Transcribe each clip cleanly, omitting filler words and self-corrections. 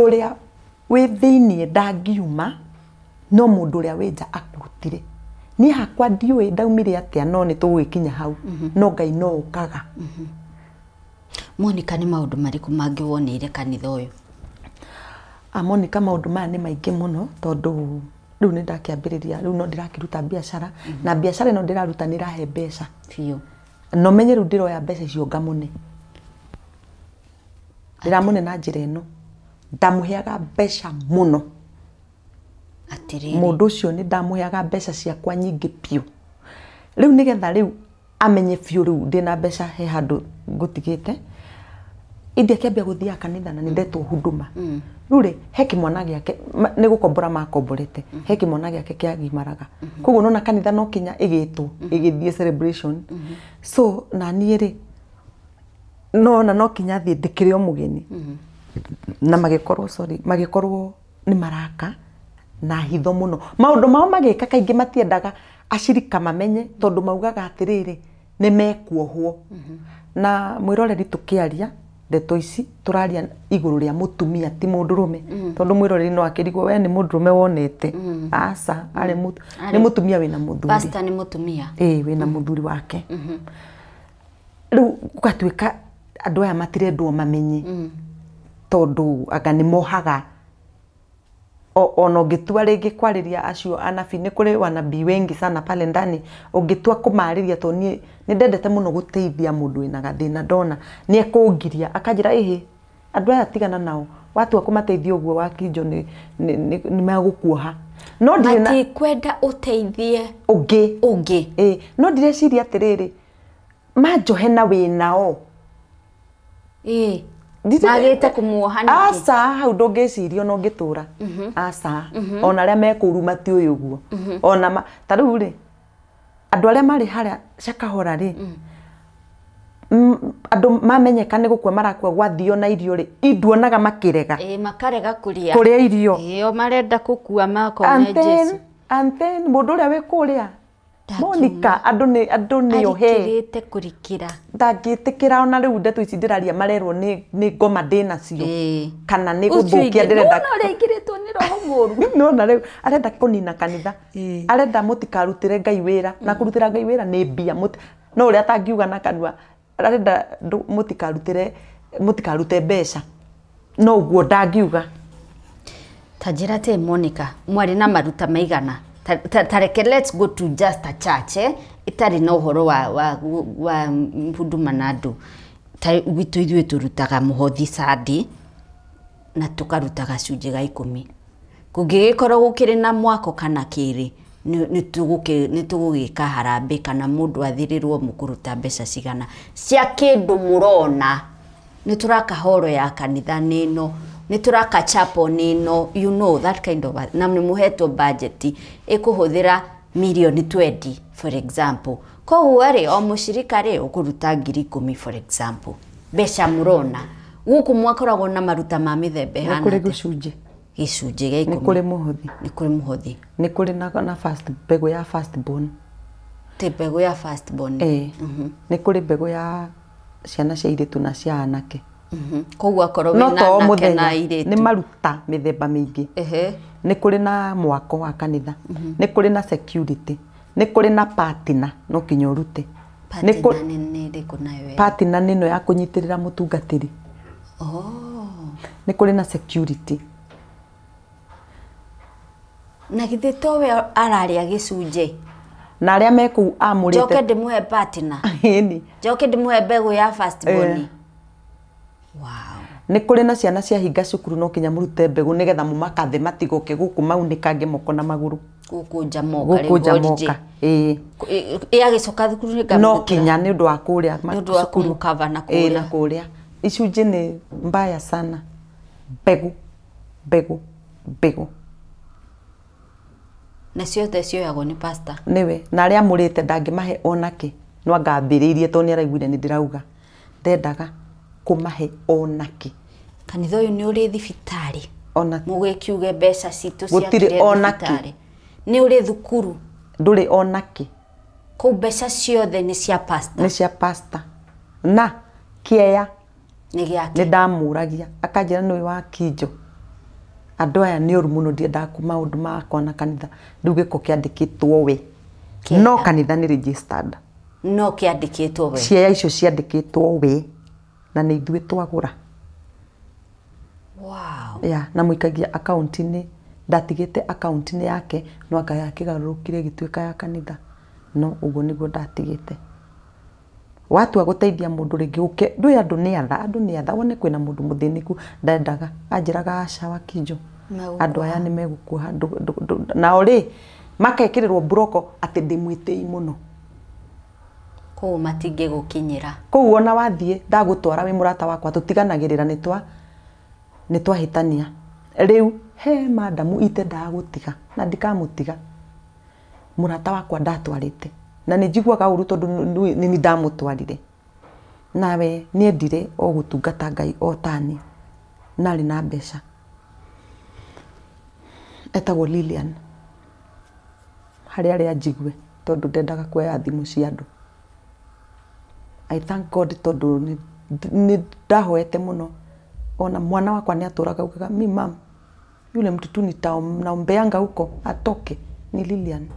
Mundu uria wi thiini ndangiuma no mundu uria wi nja akurutire ni hakwa ndiwe ndaumire atia no ni tugwikinya hau no Ngai no ukaga. Monica ni maundu mariku mangiwonire kanitha uyu? Monica maundu maya ni maingi muno tondu riu ni ndakiambiriria riu no ndirakiruta biashara na biashara no ndiraruta ni rahe mbeca fiyo no menye riu ndiroya mbeca icio ngamune ndiramune na njira ino ndamuheaga mbeca muno atiriri mundu ucio ni ndamuheaga mbeca ciakwa nyingi piu riu nigetha riu amenye fiu riu ndina mbeca he handu ngutigite indi akiambia guthia kanitha na nindetwo huduma riu ri he kimwana giake ni gukombora makomborete he kimwana giake kiagimaraga koguo nona kanitha no kinya igitwo igithie celebration so na nie ri no kinya thie ndikire omugeni na magikorwo ni maraka na hitho muno maundu mao magika kaingi matiendaga ashirika mamenye tondu maugaga atiriri ni mekuohwo na mwiroreri tukiaria ndeto ici turaria iguru ria mutumia ti mundurume tondu mwiroreri no akirigwo we ni mundurume wonete asa ni mutumia wina muthuri pastor ni mutumia wina muthuri wake riu gatwika andu aya matirendwo mamenye tondu anga ni mohaga ono gitua ringi kwariria acio anabi ni kuri wanabii wengi sana pale ndani ungitua kumariria to ni ndendete muno guteithia mundu ina gathina ndona ni ekungiria akanjira ihi andu aya tigana nao watu akumateithia uguo wakinjo ni magukuoha no ndire na ati kwenda uteithie ungi no ndireciria atiriri manjohe na winao magite kumuoha niki asa hau ndungicirio no ngitura asa ona ria mekuru mati uyu guo ona tariu ri andu aria mari haria Shakahora ri andu mamenyeka ni gukwa marakwa gwathio na irio ri induonaga makirega makarega kuria irio o marenda kukua makone Jesu and then mundu uria wi kuria Monica andu ni ohete kurikira ndagitikira ona riu ndeto ici ndiraria marerwo ni ngoma ndina cio kana ni guthukia ndirenda no rigiritwo ni roho muru no na riu arenda kunina kanitha arenda mutikarutire Ngai wira na kurutira Ngai wira ni mbia no uria tangiuga na kanua arenda mutikarute mbeca no uguo ndangiuga tajira te Monica mwari na maruta maigana tareke let's go to just a church itari no horo wa huduma na andu witu ithuĩ turutaga muhothi sadi na tukarutaga cunjĩ ga 10 kũngĩgĩkorwo gũkĩrĩ na mwako kana kĩrĩ nĩ tũgũgĩka harambĩ kana mũndũ athirirwo mũkũruta mbeca cigana cia kĩndũ mũrona nĩ turaka horo ya kanitha nĩno ni turaka chapel nino you know that kind of na muheto budget ikuhuthira milioni 20 for example koguo ri o mushirika ri ukuruta 10,000 for example besha murona guku mwakoragwo na maruta ma mithembe hana kuri gicunje ga 10 ni kuri muhothi ni kuri na first bego ya first born te bego ya first born ni kuri bego ya ciana cia iritu na cia anake koguo akorwo wina nake na iritu ni maruta mithemba mingi ni kuri na mwako wa kanitha ni kuri na security ni kuri na partner no kinyorute ni kuri partner nino ya kunyitirira mutungatiri ni kuri na security na githito we araria gicunje na aria meku amurite joke ndimuhe partner joke ndimuhe bego ya first born wow ni kuri na ciana cia hinga cukuru no kinya murute mbegu nigetha mumakathe matigoke guku maunikange moko na maguru gukunja moka ya gicoka thukuru ni no kinya ni undu wa kuria cukuru cover na kuria na kuria icunje ni mbaya sana mbegu na ciothe cioyagwo ni pastor niwe na aria murite ndangimahe onake no angambiriirie to ni araiguire ni ndirauga ndendaga kumahe onake kanitha uyu ni uri thibitari ona mugikiuge mbeca citu cia thibitari ni uri thukuru nduri onake ku mbeca ciothe ni cia pastor na kiea ni giake ni ndamuragia akanjira ni wa kinjo andå aya nä å ru må no ndiendaga ku maå ndå makwa na kanitha rä u gä ko kä andä kä two we no kanitha nä registered no kä andä kä two we ciea icio ciandä kä two we na nä ithuä twagå ra na må ikagia akaunti-inä ndatigä te akaunti-inä yake no anga yake garå rå kire gä tuä ka ya kanitha no å guo nä guo ndatigä te watua gå teithia må ndå rä ngä å ke ndå andå nä atha wone kwä na må ndå må thä nä ku ndendaga anjä raga aca Wakinjo andå aya nä megå kuoha nao rä makekä rä rwo mburoko atä ndä mwä tä i må no kå matingä gå kinyä ra kå u ona wathiä ndagå twara wä må rata wakwa tå tiganagä rä ra nä twahä tania rä u he madamu itendaga gå tiga na ndikamå tiga må rata wakwa ndatwarä te na nä njiguaga å ru tondå nä ndamå twarire nawe nä endire o gå tungata Ngai o tani narä na mbeca etagwo Lilian harä arä a njigue tondå ndendaga kuoya thimå cia andå I thank God tondå nä ndahoete må no ona mwana wakwa nä atå raga ugaga mi mam yule mtu tu nitaombeanga huko atoke ni Lilian.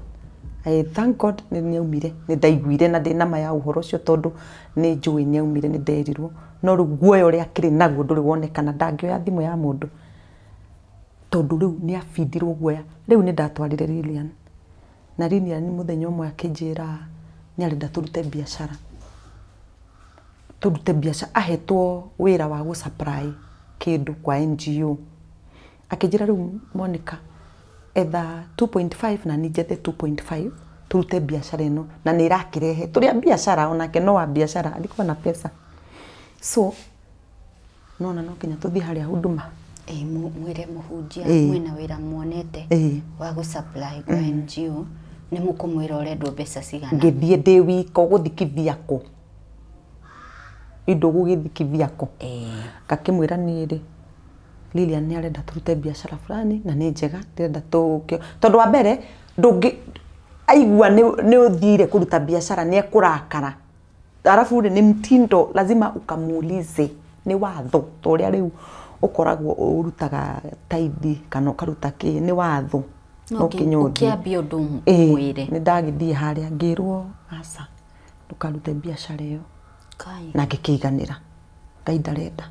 I thank God nä nĩaumire nä ndaiguire na ndä nama ya ũhoro ũcio tondũ nĩ njũĩ nĩaumire nĩ nderirwo no rĩu guoya ũrĩa akĩrĩ naguo ndũrĩ wonekana ndangĩoya thimũ ya mũndũ tondũ rĩu nĩ abindirwo guoya rĩu nĩ ndatwarire Lilian na Lilian mũthenya ũmwe akĩnjĩra nĩ arenda tũrute biacara ahetwo wĩra wa gũ supply kĩndũ kwa NGO akĩnjĩra rĩu Monica etha 2.5 na nĩnjethe 2.5 turute biacara ĩno na nĩ ĩrakĩrehe tũrĩa biacara onake no wa biacara alikuwa na pesa so no kinya tũthiĩ harĩa huduma mwĩre mũhunjia mwĩna wĩra muonete wa gũ supply kwa NGO nĩ mũkũmwĩra ũrendwo mbeca cigana ngĩthiĩ ndĩ wiko gũthikithia kũ indo gũgĩthikithia kũ ngakĩmwĩra nĩrĩ Lilian nĩ arenda tũrute biacara fulani na nĩ njega ndĩrenda tũkĩo tondũ wa mbere ndũngĩ aigua nĩ ũthire kũruta biacara nĩ ekũrakara alafu nĩ mtindo lazima ukamuulize nĩ watho ta ũrĩa rĩu ũkoragwo ũrutaga taithi kana ũkaruta kĩ nĩ watho no kinyũthi ũkĩambia ũndũ mwĩre nĩ ndagĩthiĩ harĩa ngĩrwo aca ndũkarute biacara ĩyo na ngĩkĩiganĩra Ngai ndarenda